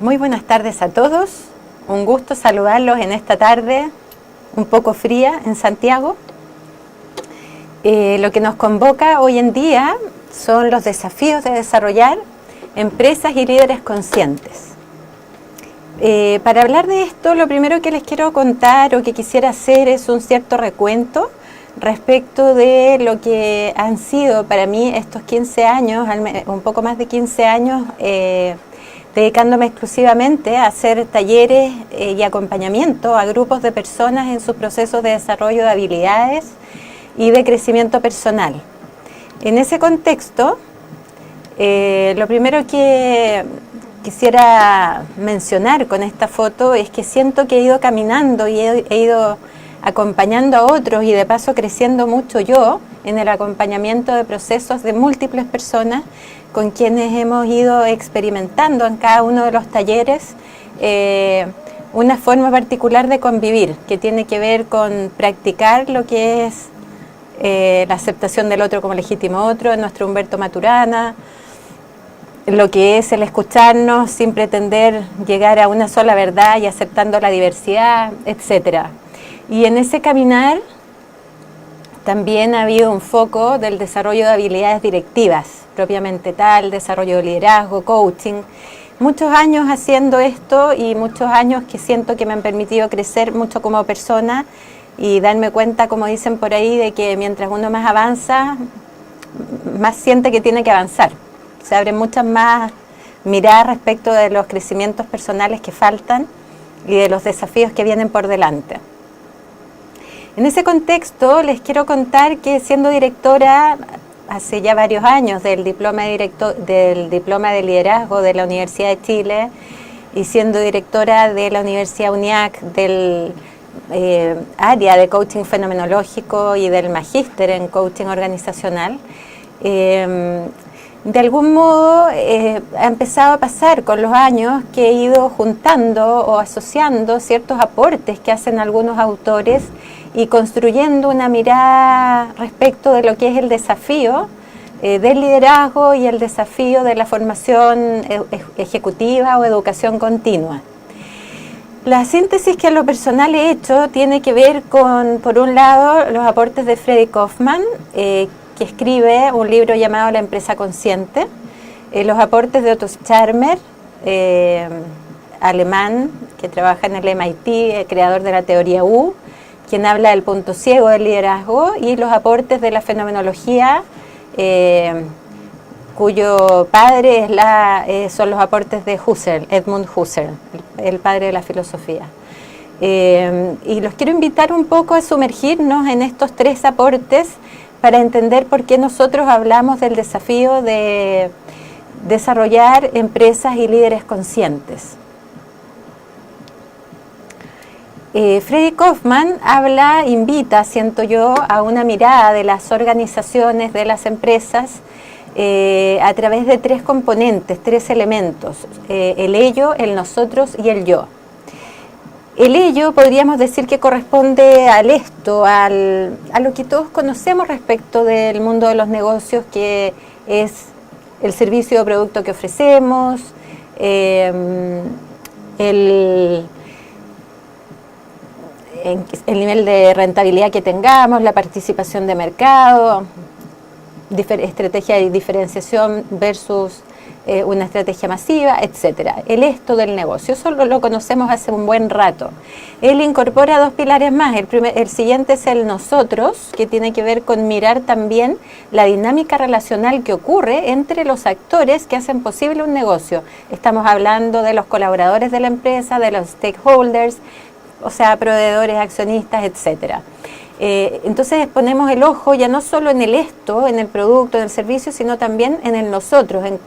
Muy buenas tardes a todos, un gusto saludarlos en esta tarde un poco fría en Santiago. Lo que nos convoca hoy en día son los desafíos de desarrollar empresas y líderes conscientes. Para hablar de esto, lo primero que les quiero contar o que quisiera hacer es un cierto recuento respecto de lo que han sido para mí estos 15 años, un poco más de 15 años, dedicándome exclusivamente a hacer talleres y acompañamiento a grupos de personas en sus procesos de desarrollo de habilidades y de crecimiento personal. En ese contexto, lo primero que quisiera mencionar con esta foto es que siento que he ido caminando y he ido acompañando a otros y de paso creciendo mucho yo en el acompañamiento de procesos de múltiples personas con quienes hemos ido experimentando en cada uno de los talleres una forma particular de convivir que tiene que ver con practicar lo que es la aceptación del otro como legítimo otro, en nuestro Humberto Maturana, lo que es el escucharnos sin pretender llegar a una sola verdad y aceptando la diversidad, etcétera. Y en ese caminar también ha habido un foco del desarrollo de habilidades directivas, propiamente tal, desarrollo de liderazgo, coaching. Muchos años haciendo esto y muchos años que siento que me han permitido crecer mucho como persona y darme cuenta, como dicen por ahí, de que mientras uno más avanza, más siente que tiene que avanzar. Se abren muchas más miradas respecto de los crecimientos personales que faltan y de los desafíos que vienen por delante. En ese contexto les quiero contar que siendo directora hace ya varios años del diploma de liderazgo de la Universidad de Chile y siendo directora de la Universidad UNIAC del área de coaching fenomenológico y del magíster en coaching organizacional, de algún modo ha empezado a pasar con los años que he ido juntando o asociando ciertos aportes que hacen algunos autores y construyendo una mirada respecto de lo que es el desafío del liderazgo y el desafío de la formación ejecutiva o educación continua. La síntesis que a lo personal he hecho tiene que ver con, por un lado, los aportes de Freddy Kaufman, que escribe un libro llamado La empresa consciente, los aportes de Otto Scharmer, alemán, que trabaja en el MIT, creador de la teoría U, quien habla del punto ciego del liderazgo, y los aportes de la fenomenología, cuyo padre son los aportes de Husserl, Edmund Husserl, el padre de la filosofía. Y los quiero invitar un poco a sumergirnos en estos tres aportes para entender por qué nosotros hablamos del desafío de desarrollar empresas y líderes conscientes. Freddy Kaufman invita, siento yo, a una mirada de las organizaciones, de las empresas, a través de tres componentes, tres elementos, el ello, el nosotros y el yo. El ello podríamos decir que corresponde al esto, a lo que todos conocemos respecto del mundo de los negocios, que es el servicio o producto que ofrecemos, el nivel de rentabilidad que tengamos, la participación de mercado, estrategia de diferenciación versus una estrategia masiva, etcétera. El esto del negocio, eso lo conocemos hace un buen rato. Él incorpora dos pilares más. El siguiente es el nosotros, que tiene que ver con mirar también la dinámica relacional que ocurre entre los actores que hacen posible un negocio. Estamos hablando de los colaboradores de la empresa, de los stakeholders, o sea, proveedores, accionistas, etcétera. Entonces ponemos el ojo ya no solo en el esto, en el producto, en el servicio, sino también en el nosotros, en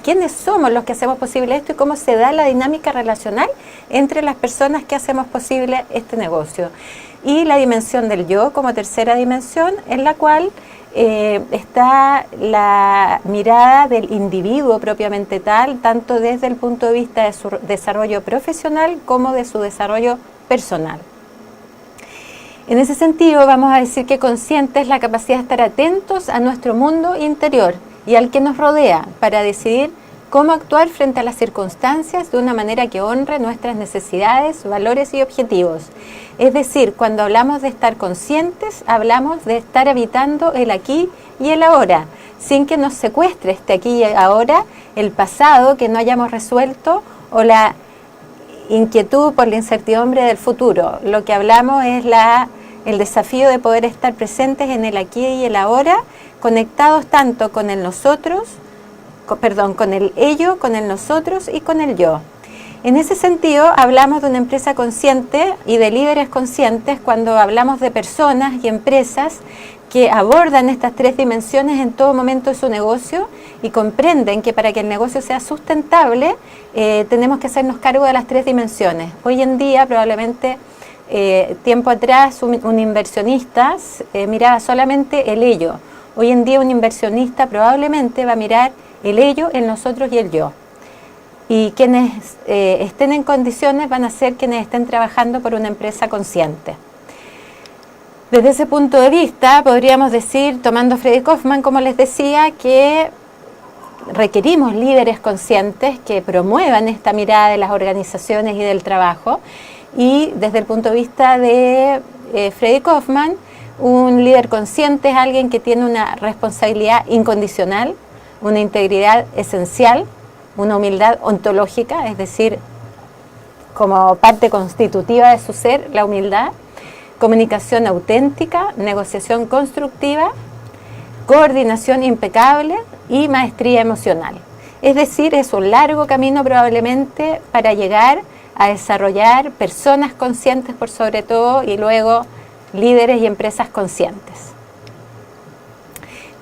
quiénes somos los que hacemos posible esto y cómo se da la dinámica relacional entre las personas que hacemos posible este negocio. Y la dimensión del yo como tercera dimensión, en la cual está la mirada del individuo propiamente tal, tanto desde el punto de vista de su desarrollo profesional como de su desarrollo personal. En ese sentido, vamos a decir que consciente es la capacidad de estar atentos a nuestro mundo interior y al que nos rodea para decidir cómo actuar frente a las circunstancias de una manera que honre nuestras necesidades, valores y objetivos. Es decir, cuando hablamos de estar conscientes, hablamos de estar habitando el aquí y el ahora, sin que nos secuestre este aquí y ahora, el pasado que no hayamos resuelto o la inquietud por la incertidumbre del futuro. Lo que hablamos es el desafío de poder estar presentes en el aquí y el ahora, conectados tanto con el nosotros, con el ello, con el nosotros y con el yo. En ese sentido, hablamos de una empresa consciente y de líderes conscientes cuando hablamos de personas y empresas que abordan estas tres dimensiones en todo momento de su negocio y comprenden que para que el negocio sea sustentable tenemos que hacernos cargo de las tres dimensiones. Hoy en día, probablemente, tiempo atrás, un inversionista miraba solamente el ello. Hoy en día un inversionista probablemente va a mirar el ello, el nosotros y el yo. Y quienes estén en condiciones van a ser quienes estén trabajando por una empresa consciente. Desde ese punto de vista, podríamos decir, tomando Freddy Kaufman, como les decía, que requerimos líderes conscientes que promuevan esta mirada de las organizaciones y del trabajo. Y desde el punto de vista de Freddy Kaufman, un líder consciente es alguien que tiene una responsabilidad incondicional, una integridad esencial, una humildad ontológica, es decir, como parte constitutiva de su ser, la humildad, comunicación auténtica, negociación constructiva, coordinación impecable y maestría emocional. Es decir, es un largo camino probablemente para llegar a desarrollar personas conscientes por sobre todo y luego líderes y empresas conscientes.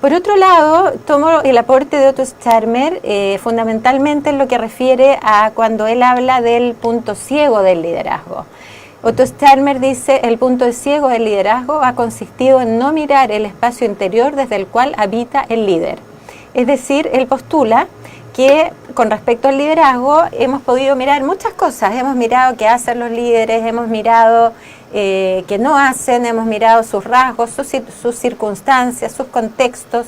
Por otro lado, tomo el aporte de Otto Scharmer fundamentalmente en lo que refiere a cuando él habla del punto ciego del liderazgo. Otto Scharmer dice, el punto ciego del liderazgo ha consistido en no mirar el espacio interior desde el cual habita el líder. Es decir, él postula que con respecto al liderazgo hemos podido mirar muchas cosas. Hemos mirado qué hacen los líderes, hemos mirado qué no hacen, hemos mirado sus rasgos, sus circunstancias, sus contextos.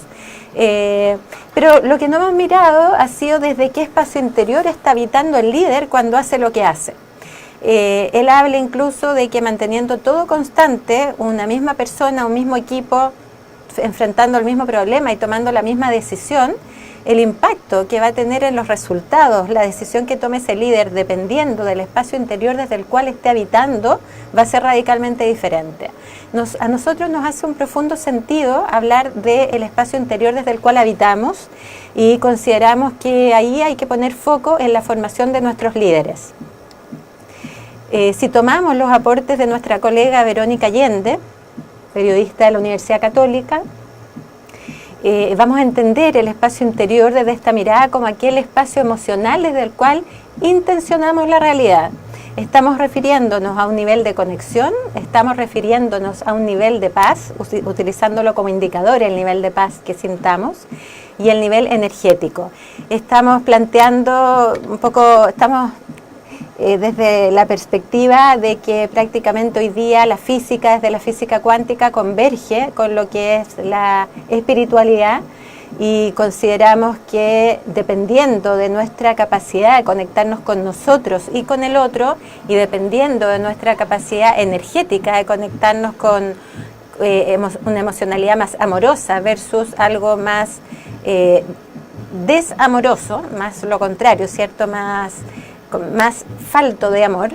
Pero lo que no hemos mirado ha sido desde qué espacio interior está habitando el líder cuando hace lo que hace. Él habla incluso de que manteniendo todo constante, una misma persona, un mismo equipo, enfrentando el mismo problema y tomando la misma decisión, el impacto que va a tener en los resultados, la decisión que tome ese líder, dependiendo del espacio interior desde el cual esté habitando, va a ser radicalmente diferente. A nosotros nos hace un profundo sentido hablar del espacio interior desde el cual habitamos y consideramos que ahí hay que poner foco en la formación de nuestros líderes. Si tomamos los aportes de nuestra colega Verónica Allende, periodista de la Universidad Católica, vamos a entender el espacio interior desde esta mirada como aquel espacio emocional desde el cual intencionamos la realidad. Estamos refiriéndonos a un nivel de conexión, estamos refiriéndonos a un nivel de paz, utilizándolo como indicador el nivel de paz que sintamos, y el nivel energético. Estamos planteando un poco, desde la perspectiva de que prácticamente hoy día la física, desde la física cuántica, converge con lo que es la espiritualidad y consideramos que dependiendo de nuestra capacidad de conectarnos con nosotros y con el otro y dependiendo de nuestra capacidad energética de conectarnos con una emocionalidad más amorosa versus algo más desamoroso, más lo contrario, ¿cierto? Más falto de amor,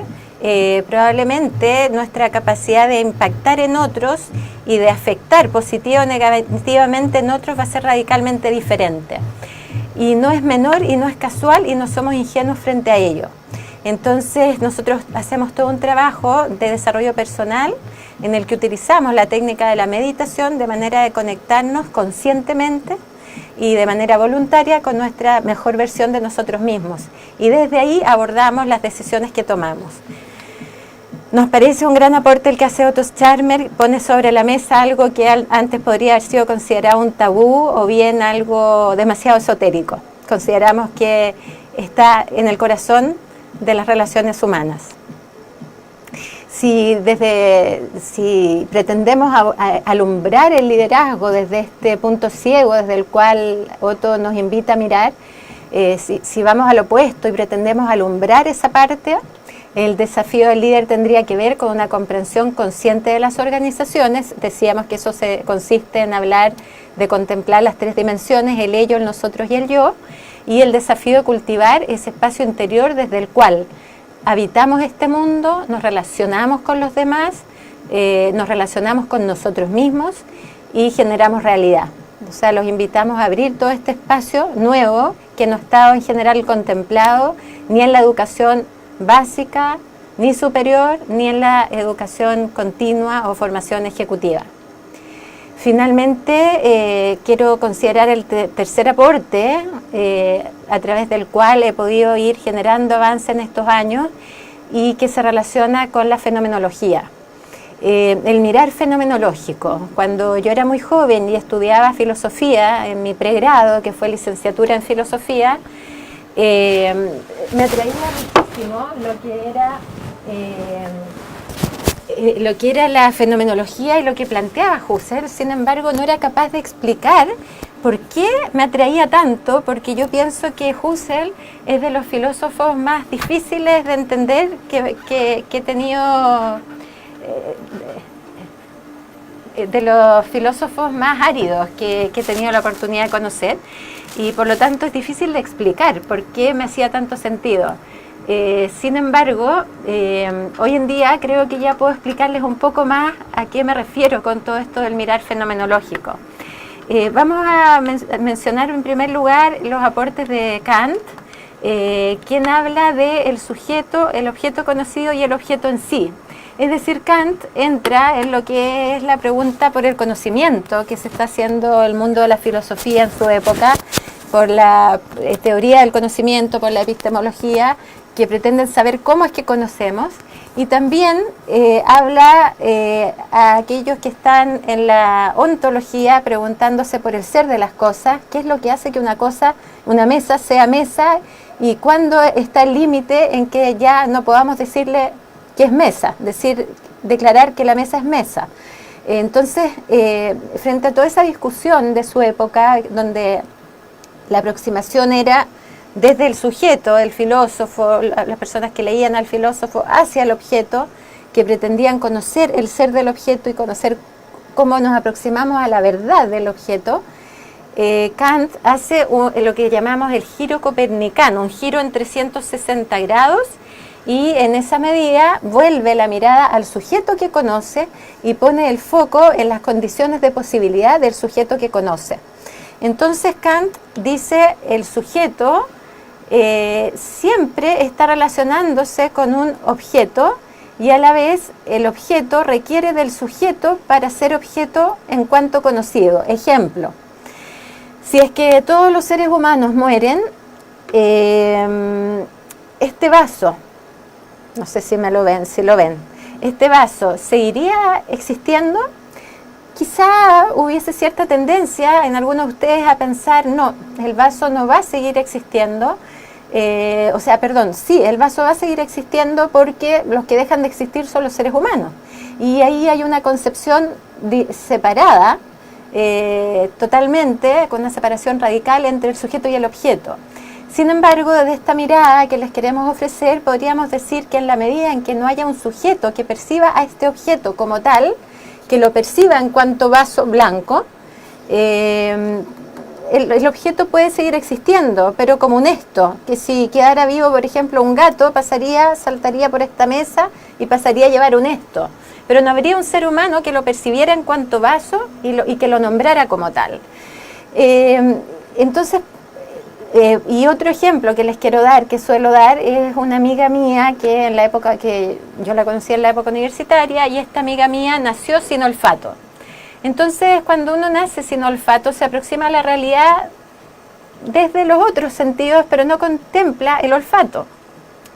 probablemente nuestra capacidad de impactar en otros y de afectar positiva o negativamente en otros va a ser radicalmente diferente. Y no es menor y no es casual y no somos ingenuos frente a ello. Entonces nosotros hacemos todo un trabajo de desarrollo personal en el que utilizamos la técnica de la meditación de manera de conectarnos conscientemente y de manera voluntaria con nuestra mejor versión de nosotros mismos. Y desde ahí abordamos las decisiones que tomamos. Nos parece un gran aporte el que hace Otto Scharmer, pone sobre la mesa algo que antes podría haber sido considerado un tabú o bien algo demasiado esotérico. Consideramos que está en el corazón de las relaciones humanas. Si pretendemos alumbrar el liderazgo desde este punto ciego desde el cual Otto nos invita a mirar, Si vamos al opuesto y pretendemos alumbrar esa parte, el desafío del líder tendría que ver con una comprensión consciente de las organizaciones. Decíamos que eso consiste en hablar de contemplar las 3 dimensiones, el ello, el nosotros y el yo, y el desafío de cultivar ese espacio interior desde el cual habitamos este mundo, nos relacionamos con los demás, nos relacionamos con nosotros mismos y generamos realidad. O sea, los invitamos a abrir todo este espacio nuevo que no estaba en general contemplado ni en la educación básica, ni superior, ni en la educación continua o formación ejecutiva. Finalmente, quiero considerar el tercer aporte a través del cual he podido ir generando avance en estos años y que se relaciona con la fenomenología. El mirar fenomenológico. Cuando yo era muy joven y estudiaba filosofía en mi pregrado, que fue licenciatura en filosofía, me atraía muchísimo lo que era la fenomenología y lo que planteaba Husserl. Sin embargo, no era capaz de explicar por qué me atraía tanto, porque yo pienso que Husserl es de los filósofos más difíciles de entender que he tenido, de los filósofos más áridos que he tenido la oportunidad de conocer, y por lo tanto es difícil de explicar por qué me hacía tanto sentido. Sin embargo, hoy en día creo que ya puedo explicarles un poco más a qué me refiero con todo esto del mirar fenomenológico. Vamos a mencionar en primer lugar los aportes de Kant, quien habla del sujeto, el objeto conocido y el objeto en sí. Es decir, Kant entra en lo que es la pregunta por el conocimiento que se está haciendo el mundo de la filosofía en su época, por la teoría del conocimiento, por la epistemología, que pretenden saber cómo es que conocemos, y también habla a aquellos que están en la ontología preguntándose por el ser de las cosas, qué es lo que hace que una mesa sea mesa, y cuándo está el límite en que ya no podamos decirle que es mesa, declarar que la mesa es mesa. Entonces, frente a toda esa discusión de su época, donde la aproximación era desde el sujeto, el filósofo, las personas que leían al filósofo, hacia el objeto, que pretendían conocer el ser del objeto y conocer cómo nos aproximamos a la verdad del objeto, Kant hace lo que llamamos el giro copernicano, un giro en 360 grados, y en esa medida vuelve la mirada al sujeto que conoce y pone el foco en las condiciones de posibilidad del sujeto que conoce. Entonces Kant dice el sujeto siempre está relacionándose con un objeto, y a la vez el objeto requiere del sujeto para ser objeto en cuanto conocido. Ejemplo, si es que todos los seres humanos mueren, este vaso, no sé si lo ven, este vaso seguiría existiendo. Quizá hubiese cierta tendencia en algunos de ustedes a pensar, no, el vaso no va a seguir existiendo, sí, el vaso va a seguir existiendo porque los que dejan de existir son los seres humanos. Y ahí hay una concepción separada, totalmente, con una separación radical entre el sujeto y el objeto. Sin embargo, desde esta mirada que les queremos ofrecer, podríamos decir que en la medida en que no haya un sujeto que perciba a este objeto como tal, que lo perciba en cuanto vaso blanco, el objeto puede seguir existiendo, pero como un esto, que si quedara vivo, por ejemplo, un gato, saltaría por esta mesa y pasaría a llevar un esto. Pero no habría un ser humano que lo percibiera en cuanto vaso y que lo nombrara como tal. Entonces, y otro ejemplo que les quiero dar, que suelo dar, es una amiga mía que en la época que yo la conocí en la época universitaria, y esta amiga mía nació sin olfato. Entonces, cuando uno nace sin olfato, se aproxima a la realidad desde los otros sentidos, pero no contempla el olfato.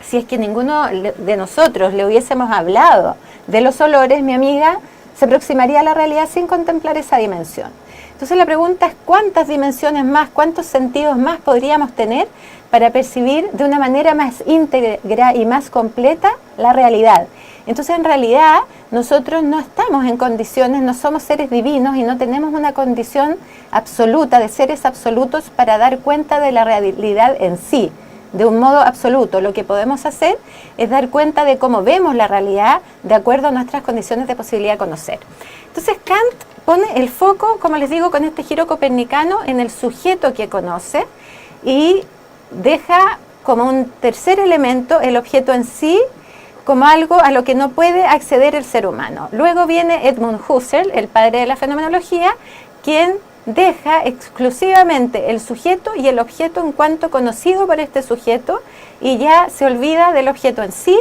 Si es que ninguno de nosotros le hubiésemos hablado de los olores, mi amiga se aproximaría a la realidad sin contemplar esa dimensión. Entonces la pregunta es cuántas dimensiones más, cuántos sentidos más podríamos tener para percibir de una manera más íntegra y más completa la realidad. Entonces, en realidad, nosotros no estamos en condiciones, no somos seres divinos y no tenemos una condición absoluta de seres absolutos para dar cuenta de la realidad en sí, de un modo absoluto. Lo que podemos hacer es dar cuenta de cómo vemos la realidad de acuerdo a nuestras condiciones de posibilidad de conocer. Entonces, Kant pone el foco, como les digo, con este giro copernicano en el sujeto que conoce y deja como un tercer elemento el objeto en sí, como algo a lo que no puede acceder el ser humano. Luego viene Edmund Husserl, el padre de la fenomenología, quien deja exclusivamente el sujeto y el objeto en cuanto conocido por este sujeto y ya se olvida del objeto en sí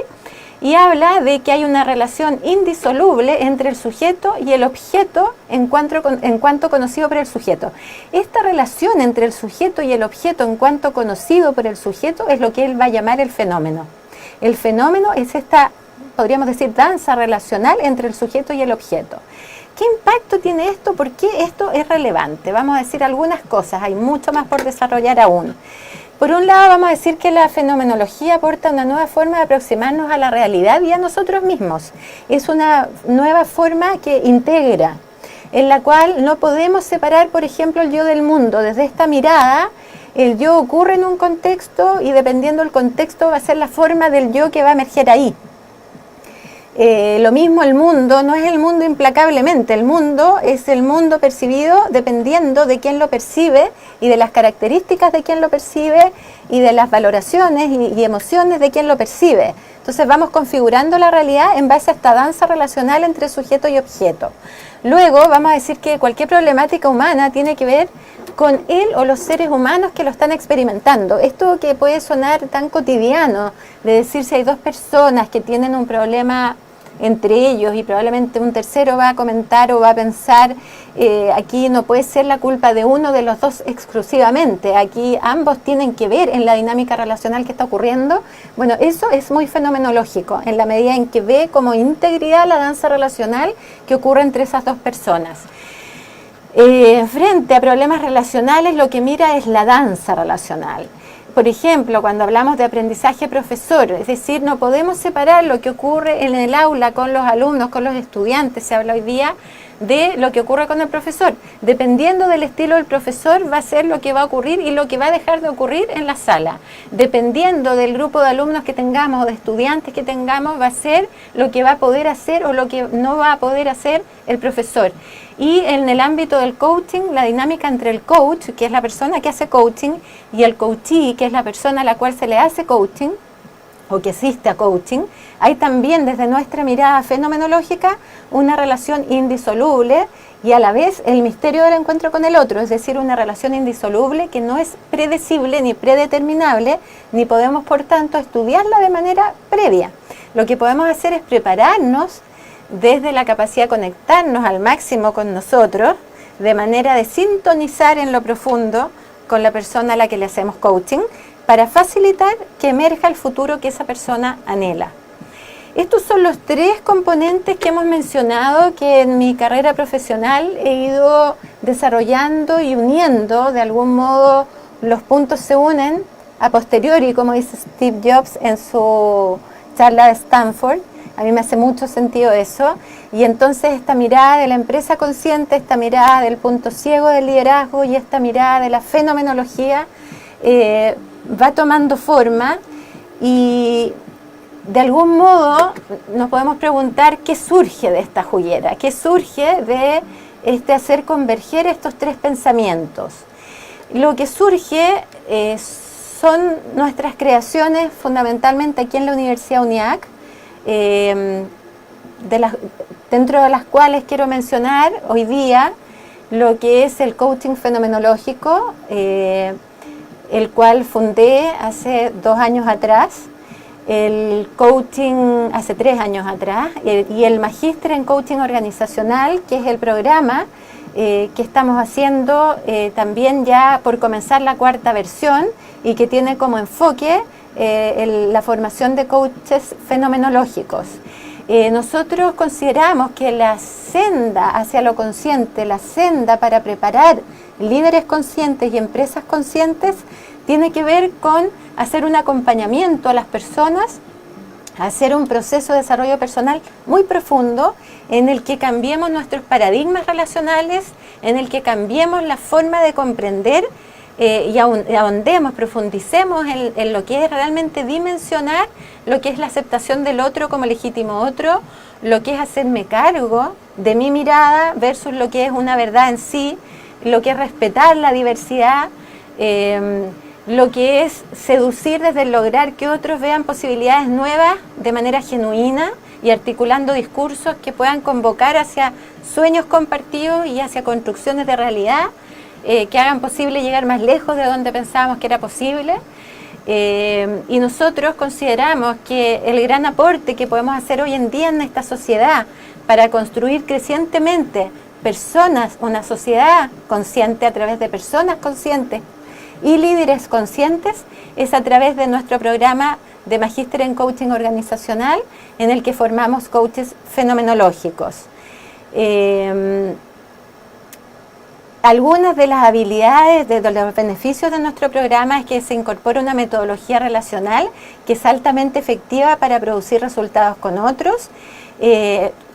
y habla de que hay una relación indisoluble entre el sujeto y el objeto en cuanto conocido por el sujeto. Esta relación entre el sujeto y el objeto en cuanto conocido por el sujeto es lo que él va a llamar el fenómeno. El fenómeno es esta, podríamos decir, danza relacional entre el sujeto y el objeto. ¿Qué impacto tiene esto? ¿Por qué esto es relevante? Vamos a decir algunas cosas, hay mucho más por desarrollar aún. Por un lado, vamos a decir que la fenomenología aporta una nueva forma de aproximarnos a la realidad y a nosotros mismos. Es una nueva forma que integra, en la cual no podemos separar, por ejemplo, el yo del mundo. Desde esta mirada, el yo ocurre en un contexto y dependiendo del contexto va a ser la forma del yo que va a emerger ahí. Lo mismo el mundo, no es el mundo implacablemente, el mundo es el mundo percibido dependiendo de quién lo percibe y de las características de quien lo percibe y de las valoraciones y emociones de quien lo percibe. Entonces vamos configurando la realidad en base a esta danza relacional entre sujeto y objeto. Luego vamos a decir que cualquier problemática humana tiene que ver con él o los seres humanos que lo están experimentando. Esto que puede sonar tan cotidiano, de decir si hay dos personas que tienen un problema entre ellos y probablemente un tercero va a comentar o va a pensar, aquí no puede ser la culpa de uno de los dos exclusivamente, aquí ambos tienen que ver en la dinámica relacional que está ocurriendo. Bueno, eso es muy fenomenológico, en la medida en que ve como integridad la danza relacional que ocurre entre esas dos personas. Frente a problemas relacionales, lo que mira es la danza relacional. Por ejemplo, cuando hablamos de aprendizaje profesor, es decir, no podemos separar lo que ocurre en el aula con los alumnos, con los estudiantes, se habla hoy día, de lo que ocurre con el profesor. Dependiendo del estilo del profesor va a ser lo que va a ocurrir y lo que va a dejar de ocurrir en la sala. Dependiendo del grupo de alumnos que tengamos o de estudiantes que tengamos, va a ser lo que va a poder hacer o lo que no va a poder hacer el profesor. Y en el ámbito del coaching, la dinámica entre el coach, que es la persona que hace coaching, y el coachee, que es la persona a la cual se le hace coaching, o que asiste a coaching, hay también desde nuestra mirada fenomenológica una relación indisoluble y a la vez el misterio del encuentro con el otro, es decir, una relación indisoluble que no es predecible ni predeterminable, ni podemos por tanto estudiarla de manera previa. Lo que podemos hacer es prepararnos desde la capacidad de conectarnos al máximo con nosotros, de manera de sintonizar en lo profundo con la persona a la que le hacemos coaching, para facilitar que emerja el futuro que esa persona anhela. Estos son los tres componentes que hemos mencionado que en mi carrera profesional he ido desarrollando y uniendo. De algún modo los puntos se unen a posteriori, como dice Steve Jobs en su charla de Stanford. A mí me hace mucho sentido eso. Y entonces esta mirada de la empresa consciente, esta mirada del punto ciego del liderazgo y esta mirada de la fenomenología va tomando forma y de algún modo nos podemos preguntar qué surge de esta juguera, qué surge de hacer converger estos tres pensamientos. Lo que surge son nuestras creaciones fundamentalmente aquí en la Universidad UNIAC, dentro de las cuales quiero mencionar hoy día lo que es el coaching fenomenológico, el cual fundé hace 2 años atrás, el coaching hace 3 años atrás, y el magíster en coaching organizacional, que es el programa que estamos haciendo también ya por comenzar la 4ª versión y que tiene como enfoque la formación de coaches fenomenológicos. Nosotros consideramos que la senda hacia lo consciente, la senda para preparar líderes conscientes y empresas conscientes, tiene que ver con hacer un acompañamiento a las personas hacer un proceso de desarrollo personal muy profundo en el que cambiemos nuestros paradigmas relacionales, en el que cambiemos la forma de comprender y ahondemos, profundicemos en lo que es realmente dimensionar lo que es la aceptación del otro como legítimo otro, lo que es hacerme cargo de mi mirada versus lo que es una verdad en sí, lo que es respetar la diversidad, lo que es seducir desde el lograr que otros vean posibilidades nuevas de manera genuina y articulando discursos que puedan convocar hacia sueños compartidos y hacia construcciones de realidad que hagan posible llegar más lejos de donde pensábamos que era posible. Y nosotros consideramos que el gran aporte que podemos hacer hoy en día en esta sociedad para construir crecientemente personas, una sociedad consciente a través de personas conscientes y líderes conscientes, es a través de nuestro programa de Magíster en Coaching Organizacional, en el que formamos coaches fenomenológicos. Algunas de las habilidades, de los beneficios de nuestro programa es que se incorpora una metodología relacional que es altamente efectiva para producir resultados con otros.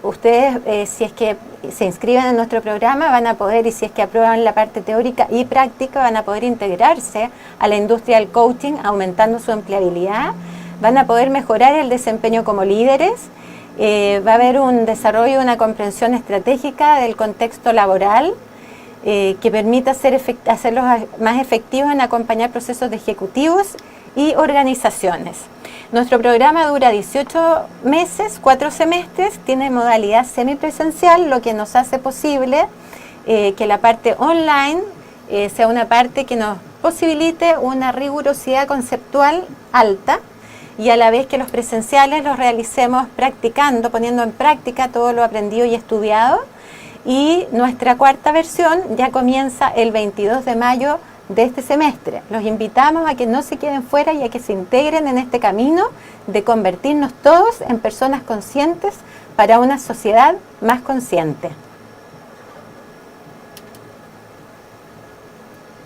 Ustedes, si es que se inscriben en nuestro programa, van a poder, y si es que aprueban la parte teórica y práctica, van a poder integrarse a la industria del coaching, aumentando su empleabilidad, van a poder mejorar el desempeño como líderes, va a haber un desarrollo, una comprensión estratégica del contexto laboral, que permita hacerlos más efectivos en acompañar procesos de ejecutivos y organizaciones. Nuestro programa dura 18 meses, 4 semestres, tiene modalidad semipresencial, lo que nos hace posible que la parte online sea una parte que nos posibilite una rigurosidad conceptual alta y a la vez que los presenciales los realicemos practicando, poniendo en práctica todo lo aprendido y estudiado. Y nuestra cuarta versión ya comienza el 22 de mayo de este semestre. Los invitamos a que no se queden fuera y a que se integren en este camino de convertirnos todos en personas conscientes para una sociedad más consciente.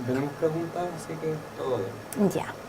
Tenemos preguntas, así que todo bien. Ya.